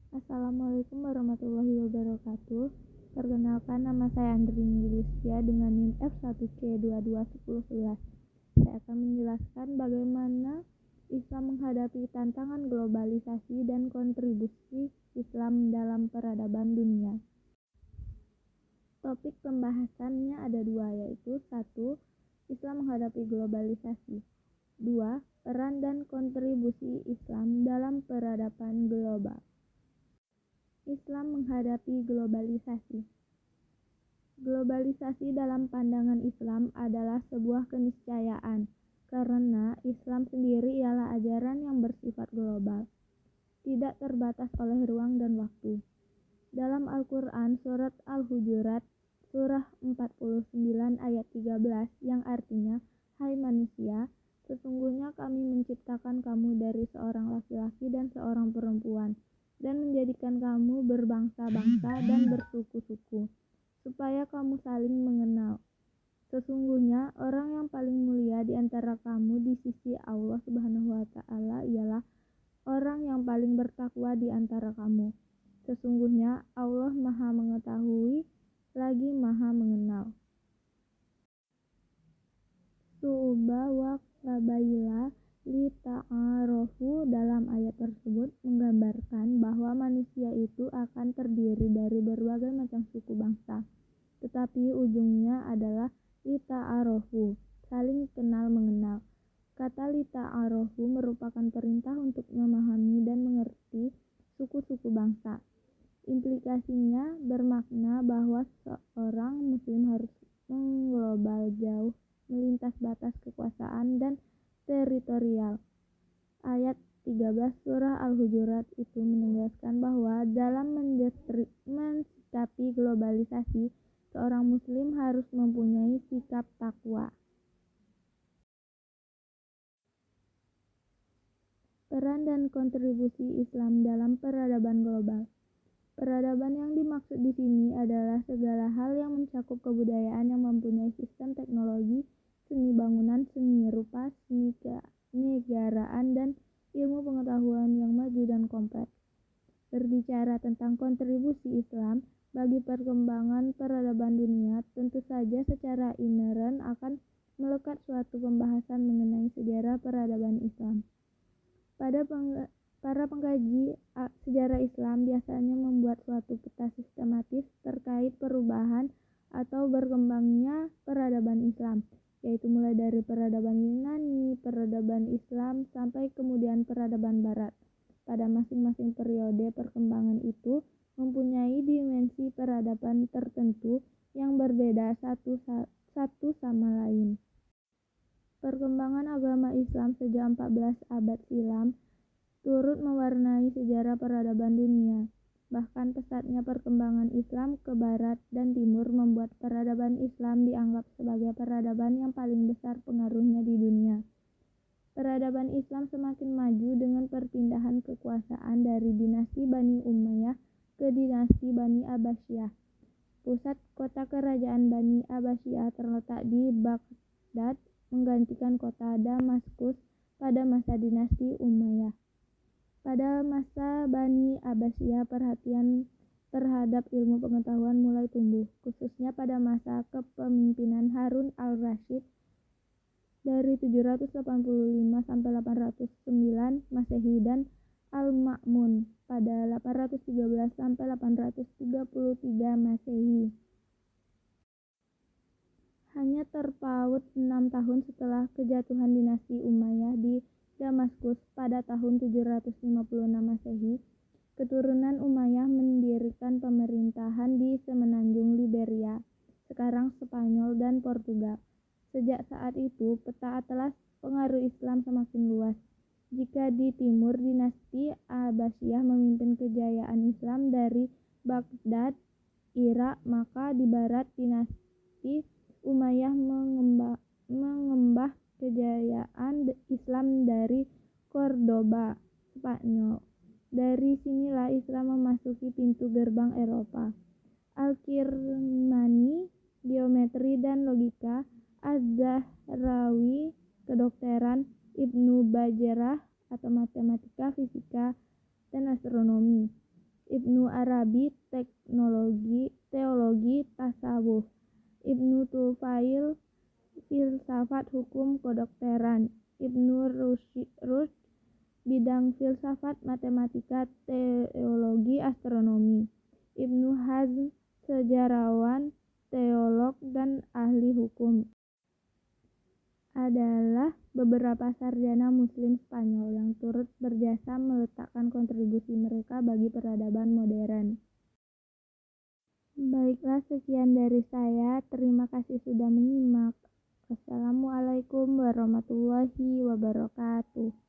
Assalamualaikum warahmatullahi wabarakatuh. Perkenalkan, nama saya Andrini Lucia dengan NIM F1C221011. Saya akan menjelaskan bagaimana Islam menghadapi tantangan globalisasi dan kontribusi Islam dalam peradaban dunia. Topik pembahasannya ada dua, yaitu 1. Islam menghadapi globalisasi. 2. Peran dan kontribusi Islam dalam peradaban global. Islam menghadapi globalisasi. Globalisasi dalam pandangan Islam adalah sebuah keniscayaan, karena Islam sendiri ialah ajaran yang bersifat global, tidak terbatas oleh ruang dan waktu. Dalam Al-Quran, surat Al-Hujurat, surah 49 ayat 13, yang artinya, "Hai manusia, sesungguhnya kami menciptakan kamu dari seorang laki-laki dan seorang perempuan, dan menjadikan kamu berbangsa-bangsa dan bersuku-suku, supaya kamu saling mengenal. Sesungguhnya orang yang paling mulia di antara kamu di sisi Allah Subhanahu wa Ta'ala ialah orang yang paling bertakwa di antara kamu. Sesungguhnya Allah Maha Mengetahui lagi Maha Mengenal." Su'uba wa qabaila li ta'arofu dalam ayat tersebut menggambarkan bahwa manusia itu akan terdiri dari berbagai macam suku bangsa, tetapi ujungnya adalah li ta'arofu, saling kenal mengenal. Kata li ta'arofu merupakan perintah untuk memahami dan mengerti suku-suku bangsa. Implikasinya bermakna bahwa seorang muslim harus mengglobal jauh, melintas batas kekuasaan dan teritorial. Ayat 13 surah Al-Hujurat itu menegaskan bahwa dalam mensikapi globalisasi, seorang muslim harus mempunyai sikap takwa. Peran dan kontribusi Islam dalam peradaban global. Peradaban yang dimaksud di sini adalah segala hal yang mencakup kebudayaan yang mempunyai sistem teknologi, seni bangunan, seni rupa, seni kenegaraan, dan ilmu pengetahuan yang maju dan kompleks. Berbicara tentang kontribusi Islam bagi perkembangan peradaban dunia, tentu saja secara inheren akan melekat suatu pembahasan mengenai sejarah peradaban Islam. Para pengkaji sejarah Islam biasanya membuat suatu peta sistematis terkait perubahan atau berkembangnya peradaban Islam, yaitu mulai dari peradaban Yunani, peradaban Islam, sampai kemudian peradaban Barat. Pada masing-masing periode perkembangan itu mempunyai dimensi peradaban tertentu yang berbeda satu sama lain. Perkembangan agama Islam sejak 14 abad silam turut mewarnai sejarah peradaban dunia. Bahkan pesatnya perkembangan Islam ke barat dan timur membuat peradaban Islam dianggap sebagai peradaban yang paling besar pengaruhnya di dunia. Peradaban Islam semakin maju dengan perpindahan kekuasaan dari dinasti Bani Umayyah ke dinasti Bani Abbasiyah. Pusat kota kerajaan Bani Abbasiyah terletak di Baghdad, menggantikan kota Damaskus pada masa dinasti Umayyah. Pada masa Bani Abbasiyah, perhatian terhadap ilmu pengetahuan mulai tumbuh, khususnya pada masa kepemimpinan Harun al-Rasyid dari 785 sampai 809 Masehi dan Al-Ma'mun pada 813 sampai 833 Masehi. Hanya terpaut 6 tahun setelah kejatuhan dinasti Umayyah di Damaskus pada tahun 756 Masehi, keturunan Umayyah mendirikan pemerintahan di semenanjung Liberia, sekarang Spanyol dan Portugal. Sejak saat itu, peta atlas pengaruh Islam semakin luas. Jika di timur dinasti Abbasiyah memimpin kejayaan Islam dari Baghdad, Irak, maka di barat dinasti Umayyah mengembah kejayaan Islam dari Cordoba, Spanyol. Dari sinilah Islam memasuki pintu gerbang Eropa. Al-Kirmani, geometri dan logika, Az-Zahrawi, kedokteran, Ibnu Bajrah atau matematika, fisika, dan astronomi. Ibnu Arabi teologi tasawuf, Ibnu Tufail filsafat hukum kedokteran, Ibnu Rushd bidang filsafat matematika teologi astronomi, Ibnu Hazm sejarawan teolog dan ahli hukum adalah beberapa sarjana muslim Spanyol yang turut berjasa meletakkan kontribusi mereka bagi peradaban modern. Baiklah, sekian dari saya. Terima kasih sudah menyimak. Wassalamualaikum warahmatullahi wabarakatuh.